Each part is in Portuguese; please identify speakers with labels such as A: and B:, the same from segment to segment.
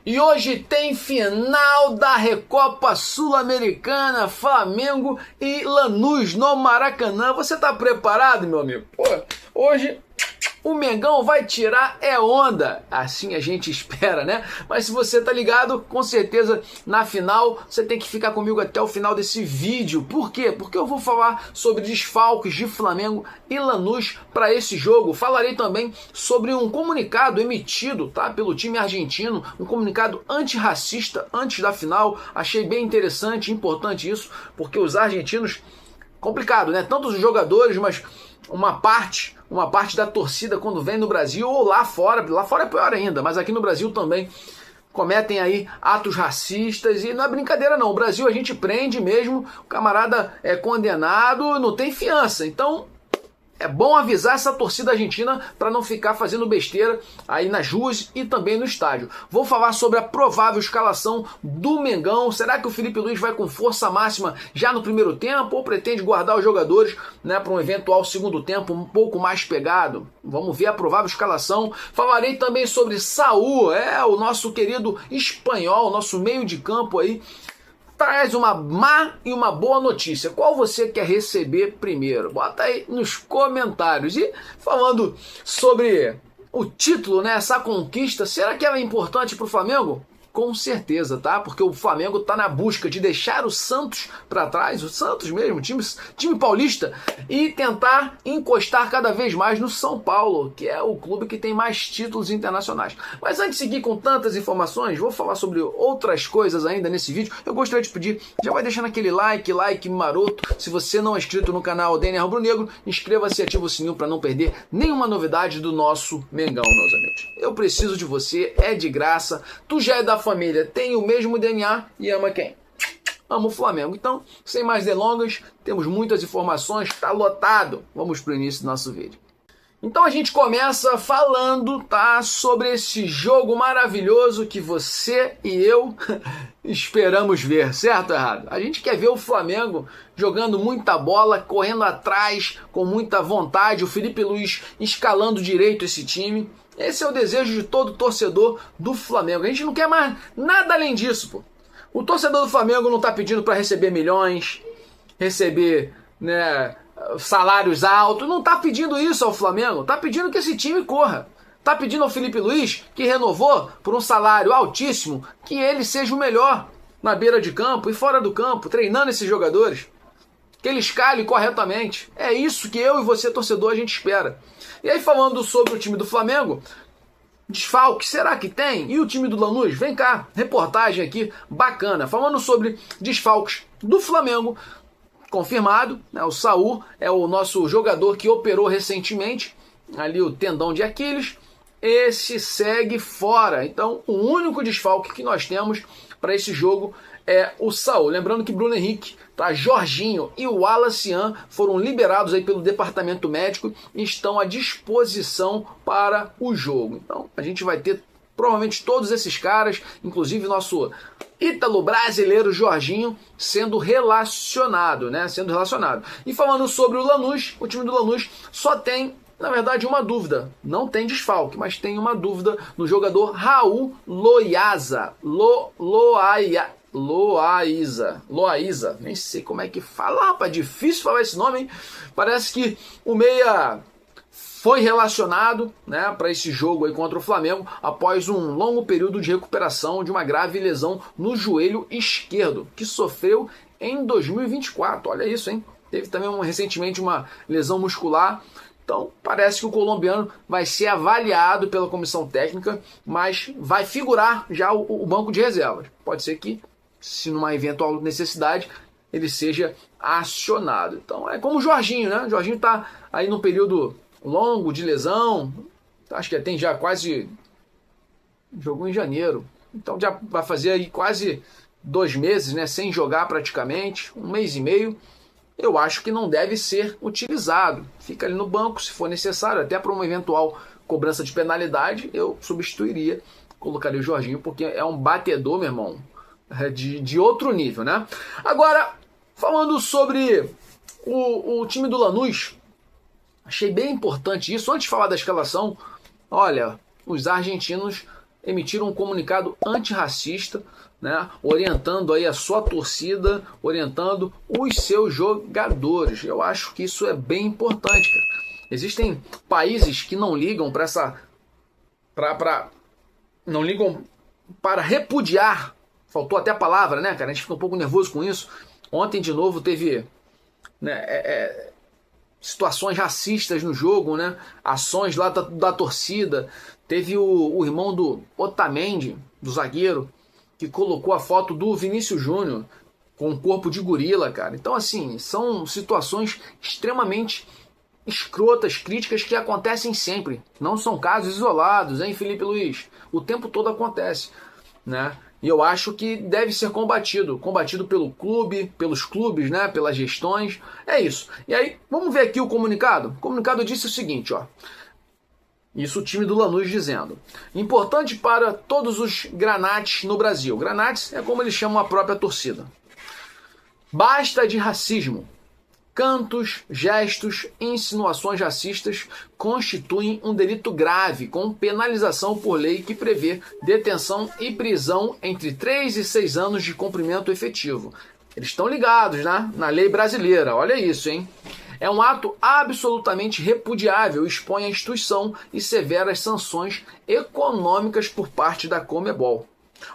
A: E hoje tem final da Recopa Sul-Americana, Flamengo e Lanús no Maracanã. Você tá preparado, meu amigo? Pô, hoje o Mengão vai tirar onda, assim a gente espera, né? Mas se você tá ligado, com certeza na final você tem que ficar comigo até o final desse vídeo. Por quê? Porque eu vou falar sobre desfalques de Flamengo e Lanús para esse jogo. Falarei também sobre um comunicado emitido, tá, pelo time argentino, um comunicado antirracista antes da final. Achei bem interessante, importante isso, porque os argentinos, complicado, né? Tanto os jogadores, mas uma parte da torcida quando vem no Brasil ou lá fora é pior ainda, mas aqui no Brasil também cometem aí atos racistas e não é brincadeira não. O Brasil a gente prende mesmo, o camarada é condenado, não tem fiança. Então é bom avisar essa torcida argentina para não ficar fazendo besteira aí nas ruas e também no estádio. Vou falar sobre a provável escalação do Mengão. Será que o Felipe Luiz vai com força máxima já no primeiro tempo ou pretende guardar os jogadores, né, para um eventual segundo tempo um pouco mais pegado? Vamos ver a provável escalação. Falarei também sobre Saúl, o nosso querido espanhol, nosso meio de campo aí. Traz uma má e uma boa notícia. Qual você quer receber primeiro? Bota aí nos comentários. E falando sobre o título, né, essa conquista, será que ela é importante para o Flamengo? Com certeza, tá? Porque o Flamengo tá na busca de deixar o Santos para trás, o Santos mesmo, time paulista, e tentar encostar cada vez mais no São Paulo, que é o clube que tem mais títulos internacionais. Mas antes de seguir com tantas informações, vou falar sobre outras coisas ainda nesse vídeo. Eu gostaria de pedir, já vai deixando aquele like maroto. Se você não é inscrito no canal DNA Rubro Negro, inscreva-se e ativa o sininho para não perder nenhuma novidade do nosso Mengão, meus amigos. Eu preciso de você, é de graça, tu já é da família, tem o mesmo DNA e ama quem? Ama o Flamengo. Então, sem mais delongas, temos muitas informações, tá lotado. Vamos pro início do nosso vídeo. Então a gente começa falando, tá, sobre esse jogo maravilhoso que você e eu esperamos ver, certo ou errado? A gente quer ver o Flamengo jogando muita bola, correndo atrás com muita vontade, o Felipe Luiz escalando direito esse time. Esse é o desejo de todo torcedor do Flamengo. A gente não quer mais nada além disso, pô. O torcedor do Flamengo não está pedindo para receber milhões, receber, né, salários altos. Não está pedindo isso ao Flamengo. Está pedindo que esse time corra. Está pedindo ao Felipe Luiz, que renovou por um salário altíssimo, que ele seja o melhor na beira de campo e fora do campo, treinando esses jogadores. Que ele escale corretamente. É isso que eu e você, torcedor, a gente espera. E aí, falando sobre o time do Flamengo, desfalque, será que tem? E o time do Lanús? Vem cá, reportagem aqui bacana. Falando sobre desfalques do Flamengo, confirmado, né, o Saúl é o nosso jogador que operou recentemente, ali o tendão de Aquiles, esse segue fora. Então, o único desfalque que nós temos para esse jogo é o Saúl. Lembrando que Bruno Henrique, tá, Jorginho e o Wallace foram liberados aí pelo departamento médico e estão à disposição para o jogo. Então a gente vai ter provavelmente todos esses caras, inclusive nosso ítalo brasileiro Jorginho sendo relacionado, né? E falando sobre o Lanús, o time do Lanús só tem, na verdade, uma dúvida. Não tem desfalque, mas tem uma dúvida no jogador Raul Loaiza. Loaiza, nem sei como é que fala, rapaz, difícil falar esse nome, hein? Parece que o meia foi relacionado, né, para esse jogo aí contra o Flamengo após um longo período de recuperação de uma grave lesão no joelho esquerdo, que sofreu em 2024, olha isso, hein? Teve também recentemente uma lesão muscular. Então, parece que o colombiano vai ser avaliado pela comissão técnica, mas vai figurar já o banco de reservas. Pode ser que, se numa eventual necessidade, ele seja acionado. Então, é como o Jorginho, né? O Jorginho está aí num período longo de lesão, acho que tem já quase... jogou em janeiro. Então, já vai fazer aí quase 2 meses, né? Sem jogar praticamente, 1 mês e meio. Eu acho que não deve ser utilizado. Fica ali no banco, se for necessário, até para uma eventual cobrança de penalidade, eu substituiria, colocaria o Jorginho, porque é um batedor, meu irmão, de outro nível, né? Agora, falando sobre o time do Lanús, achei bem importante isso. Antes de falar da escalação, olha, os argentinos emitiram um comunicado antirracista, né, orientando aí a sua torcida, orientando os seus jogadores. Eu acho que isso é bem importante, cara. Existem países que não ligam para não ligam para repudiar. Faltou até a palavra, né, cara? A gente fica um pouco nervoso com isso. Ontem, de novo, teve, né, situações racistas no jogo, né? Ações lá da torcida. Teve o irmão do Otamendi, do zagueiro, que colocou a foto do Vinícius Júnior com um corpo de gorila, cara. Então, assim, são situações extremamente escrotas, críticas que acontecem sempre. Não são casos isolados, hein, Felipe Luiz? O tempo todo acontece, né? E eu acho que deve ser combatido pelo clube, pelos clubes, né, pelas gestões. É isso. E aí, vamos ver aqui o comunicado. O comunicado disse o seguinte, ó. Isso o time do Lanús dizendo. Importante para todos os granates no Brasil. Granates é como eles chamam a própria torcida. Basta de racismo. Cantos, gestos e insinuações racistas constituem um delito grave, com penalização por lei que prevê detenção e prisão entre 3 e 6 anos de cumprimento efetivo. Eles estão ligados, né, na lei brasileira, olha isso, hein? É um ato absolutamente repudiável, expõe a instituição e severas sanções econômicas por parte da Conmebol.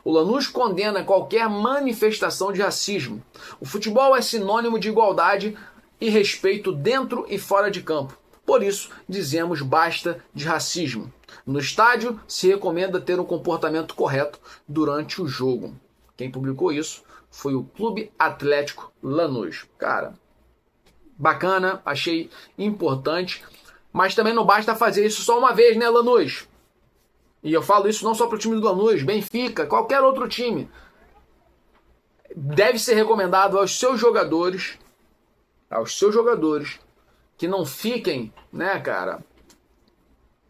A: O Lanús condena qualquer manifestação de racismo. O futebol é sinônimo de igualdade e respeito dentro e fora de campo. Por isso, dizemos basta de racismo. No estádio, se recomenda ter um comportamento correto durante o jogo. Quem publicou isso foi o Clube Atlético Lanús. Cara, bacana, achei importante, mas também não basta fazer isso só uma vez, né, Lanús? E eu falo isso não só para o time do Lanús, Benfica, qualquer outro time. Deve ser recomendado aos seus jogadores que não fiquem, né, cara,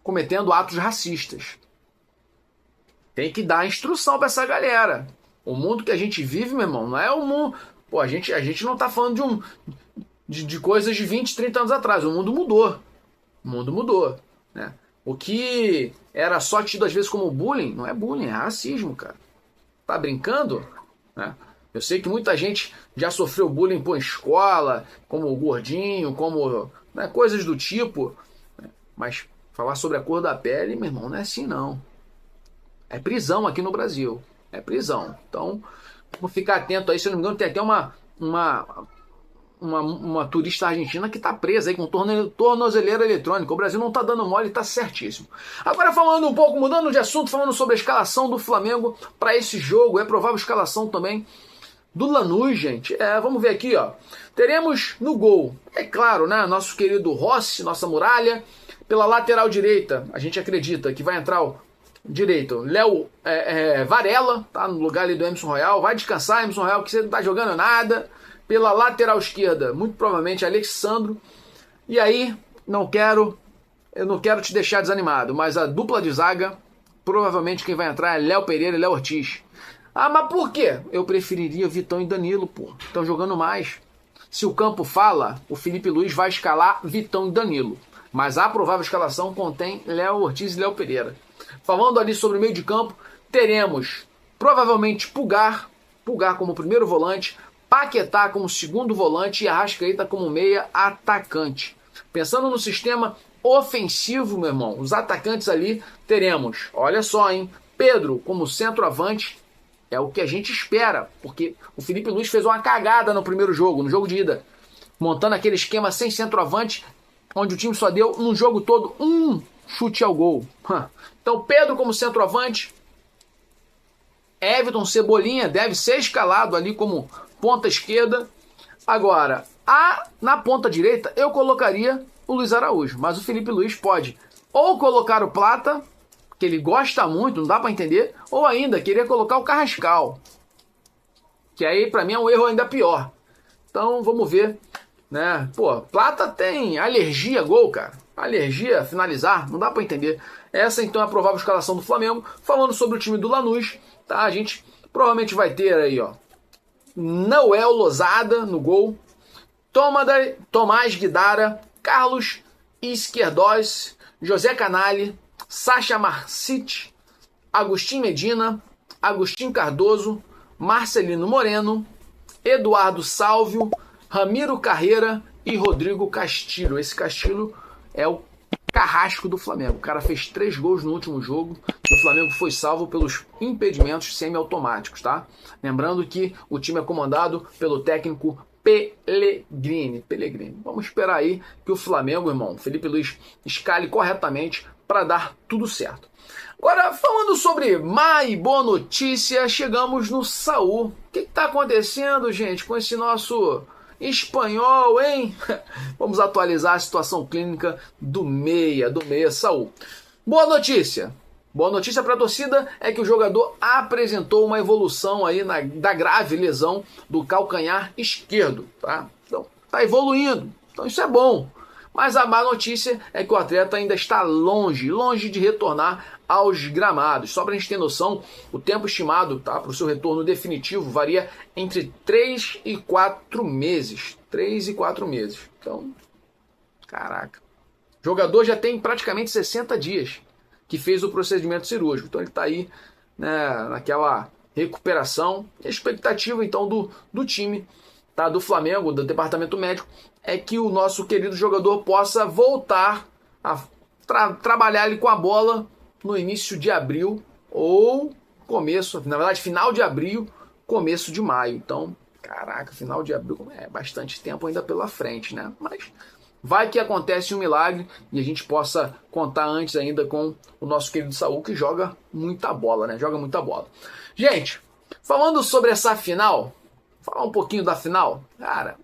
A: cometendo atos racistas. Tem que dar instrução para essa galera. O mundo que a gente vive, meu irmão, não é o mundo... Pô, a gente não tá falando de coisas de 20, 30 anos atrás. O mundo mudou. O mundo mudou, né? O que era só tido às vezes como bullying, não é bullying, é racismo, cara. Tá brincando? Né? Eu sei que muita gente já sofreu bullying por escola, como gordinho, como, né, coisas do tipo. Mas falar sobre a cor da pele, meu irmão, não é assim não. É prisão aqui no Brasil. É prisão. Então, vamos ficar atento aí. Se eu não me engano, tem até uma turista argentina que está presa aí com tornozeleira eletrônica. O Brasil não está dando mole, está certíssimo. Agora falando um pouco, mudando de assunto, falando sobre a escalação do Flamengo para esse jogo. É provável escalação também do Lanús, gente. Vamos ver aqui, ó. Teremos no gol, é claro, né, nosso querido Rossi, nossa muralha. Pela lateral direita, a gente acredita que vai entrar o direito, Léo Varela, tá no lugar ali do Emerson Royal. Vai descansar, Emerson Royal, que você não tá jogando nada. Pela lateral esquerda, muito provavelmente Alexandro. E aí, eu não quero te deixar desanimado, mas a dupla de zaga, provavelmente quem vai entrar é Léo Pereira e Léo Ortiz. Ah, mas por quê? Eu preferiria Vitão e Danilo, pô. Estão jogando mais. Se o campo fala, o Felipe Luiz vai escalar Vitão e Danilo. Mas a provável escalação contém Léo Ortiz e Léo Pereira. Falando ali sobre o meio de campo, teremos provavelmente Pulgar como primeiro volante, Paquetá como segundo volante e Arrascaeta como meia atacante. Pensando no sistema ofensivo, meu irmão, os atacantes ali teremos, olha só, hein, Pedro como centroavante, é o que a gente espera, porque o Felipe Luiz fez uma cagada no primeiro jogo, no jogo de ida, montando aquele esquema sem centroavante, onde o time só deu no jogo todo um chute ao gol. Então Pedro como centroavante, Everton Cebolinha deve ser escalado ali como ponta esquerda. Agora, na ponta direita eu colocaria o Luiz Araújo, mas o Felipe Luiz pode ou colocar o Plata, que ele gosta muito, não dá para entender, ou ainda querer colocar o Carrascal, que aí para mim é um erro ainda pior. Então vamos ver, né? Pô, Plata tem alergia a gol, cara. Alergia a finalizar, não dá para entender. Essa então é a provável escalação do Flamengo. Falando sobre o time do Lanús, tá? A gente provavelmente vai ter aí, ó, Noel Lozada no gol, Tomás Guidara, Carlos Izquierdoz, José Canali, Sacha Marcite, Agostinho Medina, Agostinho Cardoso, Marcelino Moreno, Eduardo Salvio, Ramiro Carreira e Rodrigo Castilho. Esse Castilho é o carrasco do Flamengo. O cara fez 3 gols no último jogo e o Flamengo foi salvo pelos impedimentos semiautomáticos, tá? Lembrando que o time é comandado pelo técnico Pellegrini. Vamos esperar aí que o Flamengo, irmão, Felipe Luiz, escale corretamente para dar tudo certo. Agora, falando sobre má e boa notícia, chegamos no Saul. O que está acontecendo, gente, com esse nosso espanhol, hein? Vamos atualizar a situação clínica do meia Saul. Boa notícia para a torcida é que o jogador apresentou uma evolução aí da grave lesão do calcanhar esquerdo, tá? Então, tá evoluindo. Então isso é bom. Mas a má notícia é que o atleta ainda está longe de retornar aos gramados. Só para a gente ter noção, o tempo estimado, tá, para o seu retorno definitivo varia entre 3 e 4 meses. 3 e 4 meses. Então, caraca. O jogador já tem praticamente 60 dias que fez o procedimento cirúrgico. Então ele está aí, né, naquela recuperação. A expectativa então do time, tá, do Flamengo, do departamento médico, é que o nosso querido jogador possa voltar a trabalhar ali com a bola no início de abril ou começo, na verdade, final de abril, começo de maio. Então, caraca, final de abril é bastante tempo ainda pela frente, né? Mas vai que acontece um milagre e a gente possa contar antes ainda com o nosso querido Saul, que joga muita bola, né? Joga muita bola. Gente, falando sobre essa final, falar um pouquinho da final, cara,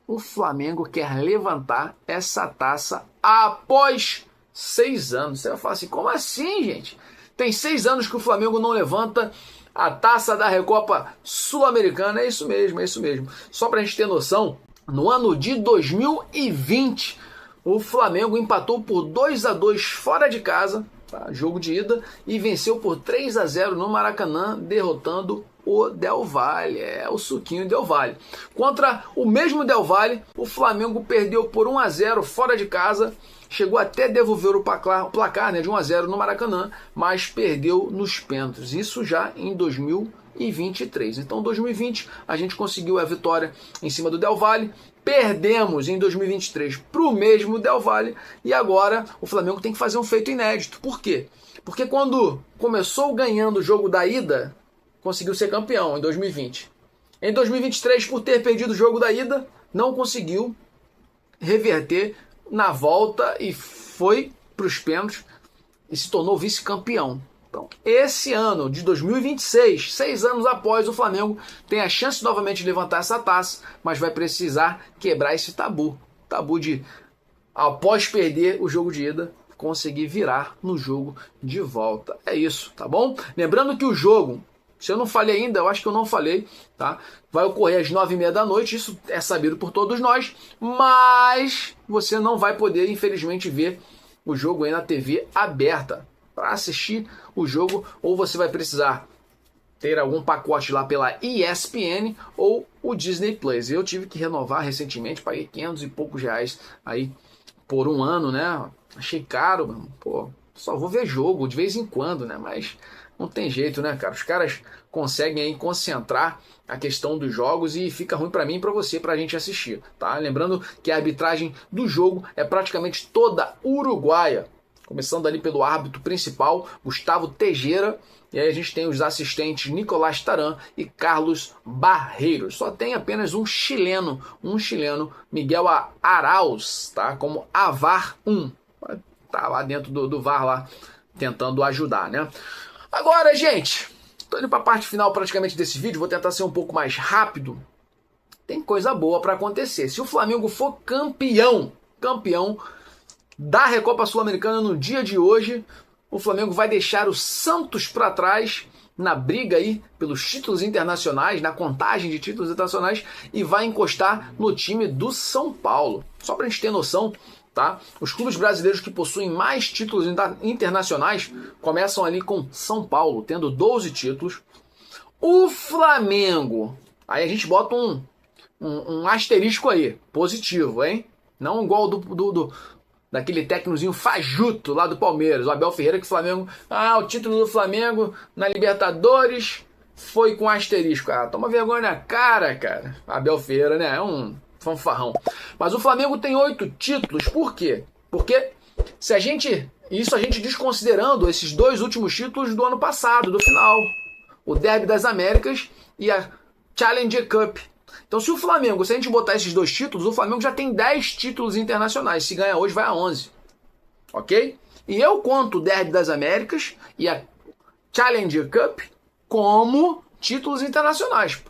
A: o Flamengo quer levantar essa taça após 6 anos. Você vai falar assim, como assim, gente? Tem 6 anos que o Flamengo não levanta a taça da Recopa Sul-Americana. É isso mesmo. Só pra gente ter noção, no ano de 2020, o Flamengo empatou por 2-2 fora de casa, tá? Jogo de ida, e venceu por 3-0 no Maracanã, derrotando o Del Valle, o suquinho Del Valle. Contra o mesmo Del Valle, o Flamengo perdeu por 1-0 fora de casa, chegou até devolver o placar, né, de 1-0 no Maracanã, mas perdeu nos pênaltis. Isso já em 2023. Então, em 2020, a gente conseguiu a vitória em cima do Del Valle, perdemos em 2023 para o mesmo Del Valle, e agora o Flamengo tem que fazer um feito inédito. Por quê? Porque quando começou ganhando o jogo da ida, conseguiu ser campeão em 2020. Em 2023, por ter perdido o jogo da ida, não conseguiu reverter na volta e foi para os pênaltis e se tornou vice-campeão. Então, esse ano de 2026, 6 anos após, o Flamengo tem a chance novamente de levantar essa taça, mas vai precisar quebrar esse tabu de, após perder o jogo de ida, conseguir virar no jogo de volta. É isso, tá bom? Lembrando que o jogo, se eu não falei ainda, eu acho que eu não falei, tá? Vai ocorrer às 9h30 da noite, isso é sabido por todos nós, mas você não vai poder, infelizmente, ver o jogo aí na TV aberta. Para assistir o jogo, ou você vai precisar ter algum pacote lá pela ESPN ou o Disney Plus. Eu tive que renovar recentemente, paguei 500 e poucos reais aí por um ano, né? Achei caro, mano. Pô, só vou ver jogo de vez em quando, né? Mas não tem jeito, né, cara? Os caras conseguem aí concentrar a questão dos jogos e fica ruim para mim e para você, pra gente assistir, tá? Lembrando que a arbitragem do jogo é praticamente toda uruguaia, começando ali pelo árbitro principal, Gustavo Tejera, e aí a gente tem os assistentes Nicolás Taran e Carlos Barreiros. Só tem apenas um chileno, Miguel Arauz, tá? Como AVAR 1. Tá lá dentro do VAR lá, tentando ajudar, né? Agora, gente, tô indo para a parte final praticamente desse vídeo, vou tentar ser um pouco mais rápido. Tem coisa boa para acontecer. Se o Flamengo for campeão da Recopa Sul-Americana no dia de hoje, o Flamengo vai deixar o Santos para trás na briga aí pelos títulos internacionais, na contagem de títulos internacionais, e vai encostar no time do São Paulo. Só para a gente ter noção, tá? Os clubes brasileiros que possuem mais títulos internacionais começam ali com São Paulo, tendo 12 títulos. O Flamengo, aí a gente bota um asterisco aí, positivo, hein? Não igual daquele técnicozinho fajuto lá do Palmeiras, o Abel Ferreira, que o Flamengo... o título do Flamengo na Libertadores foi com asterisco. Toma vergonha na cara, cara. Abel Ferreira, né? É um fanfarrão. Mas o Flamengo tem 8 títulos. Por quê? Porque se a gente... Isso a gente desconsiderando esses 2 últimos títulos do ano passado, do final. O Derby das Américas e a Challenger Cup. Então se a gente botar esses 2 títulos, o Flamengo já tem 10 títulos internacionais. Se ganha hoje, vai a 11. Ok? E eu conto o Derby das Américas e a Challenger Cup como títulos internacionais.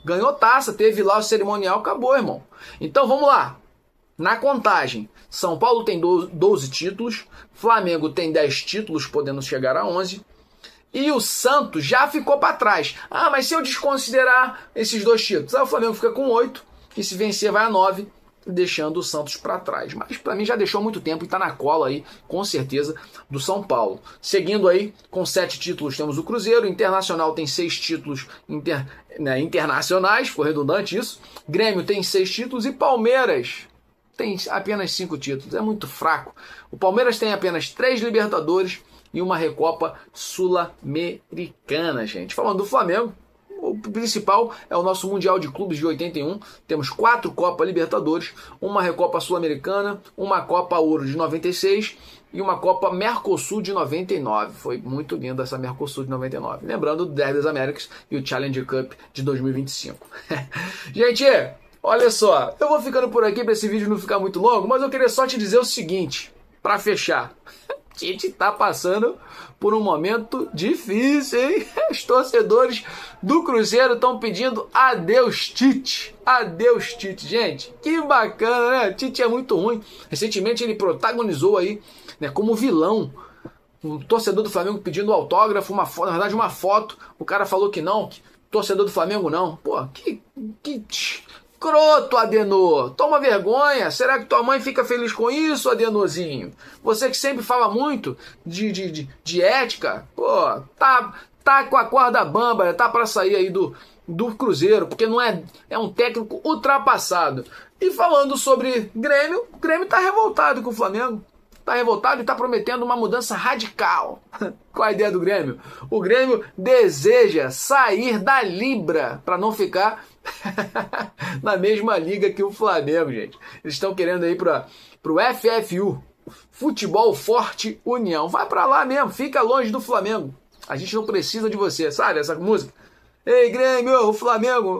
A: Ganhou taça, teve lá o cerimonial, acabou, irmão. Então vamos lá. Na contagem, São Paulo tem 12 títulos, Flamengo tem 10 títulos, podendo chegar a 11. E o Santos já ficou para trás. Mas se eu desconsiderar esses 2 títulos, o Flamengo fica com 8, e se vencer vai a 9, deixando o Santos para trás. Mas para mim já deixou muito tempo e está na cola aí, com certeza, do São Paulo. Seguindo aí, com 7 títulos temos o Cruzeiro, Internacional tem 6 títulos internacionais, ficou redundante isso. Grêmio tem 6 títulos e Palmeiras tem apenas 5 títulos, é muito fraco. O Palmeiras tem apenas 3 Libertadores e uma Recopa Sul-Americana, gente. Falando do Flamengo, o principal é o nosso Mundial de Clubes de 81. Temos 4 Copa Libertadores, uma Recopa Sul-Americana, uma Copa Ouro de 96 e uma Copa Mercosul de 99. Foi muito linda essa Mercosul de 99. Lembrando o Derby das Américas e o Challenger Cup de 2025. Gente, olha só, eu vou ficando por aqui para esse vídeo não ficar muito longo, mas eu queria só te dizer o seguinte, para fechar. Tite tá passando por um momento difícil, hein? Os torcedores do Cruzeiro estão pedindo adeus, Tite. Adeus, Tite. Gente, que bacana, né? Tite é muito ruim. Recentemente ele protagonizou aí, né, como vilão, um torcedor do Flamengo pedindo autógrafo, uma foto, na verdade uma foto. O cara falou que não, que torcedor do Flamengo não. Pô, que croto, Adenor, toma vergonha. Será que tua mãe fica feliz com isso, Adenorzinho? Você que sempre fala muito de ética, pô, tá com a corda bamba, tá para sair aí do Cruzeiro, porque não é um técnico ultrapassado. E falando sobre Grêmio, o Grêmio tá revoltado com o Flamengo. Tá revoltado e tá prometendo uma mudança radical. Qual a ideia do Grêmio? O Grêmio deseja sair da Libra para não ficar na mesma liga que o Flamengo, gente. Eles estão querendo ir pro FFU, Futebol Forte União. Vai para lá mesmo, fica longe do Flamengo. A gente não precisa de você, sabe essa música? Ei, Grêmio,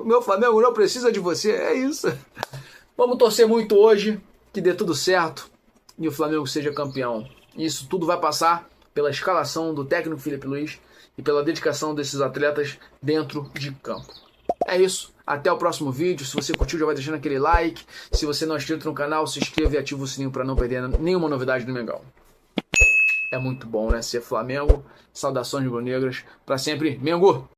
A: meu Flamengo não precisa de você. É isso. Vamos torcer muito hoje, que dê tudo certo e o Flamengo seja campeão. Isso tudo vai passar pela escalação do técnico Felipe Luiz e pela dedicação desses atletas dentro de campo. É isso. Até o próximo vídeo. Se você curtiu, já vai deixando aquele like. Se você não é inscrito no canal, se inscreva e ativa o sininho para não perder nenhuma novidade do Mengão. É muito bom, né? Ser Flamengo. Saudações rubro-negras. Para sempre, Mengo!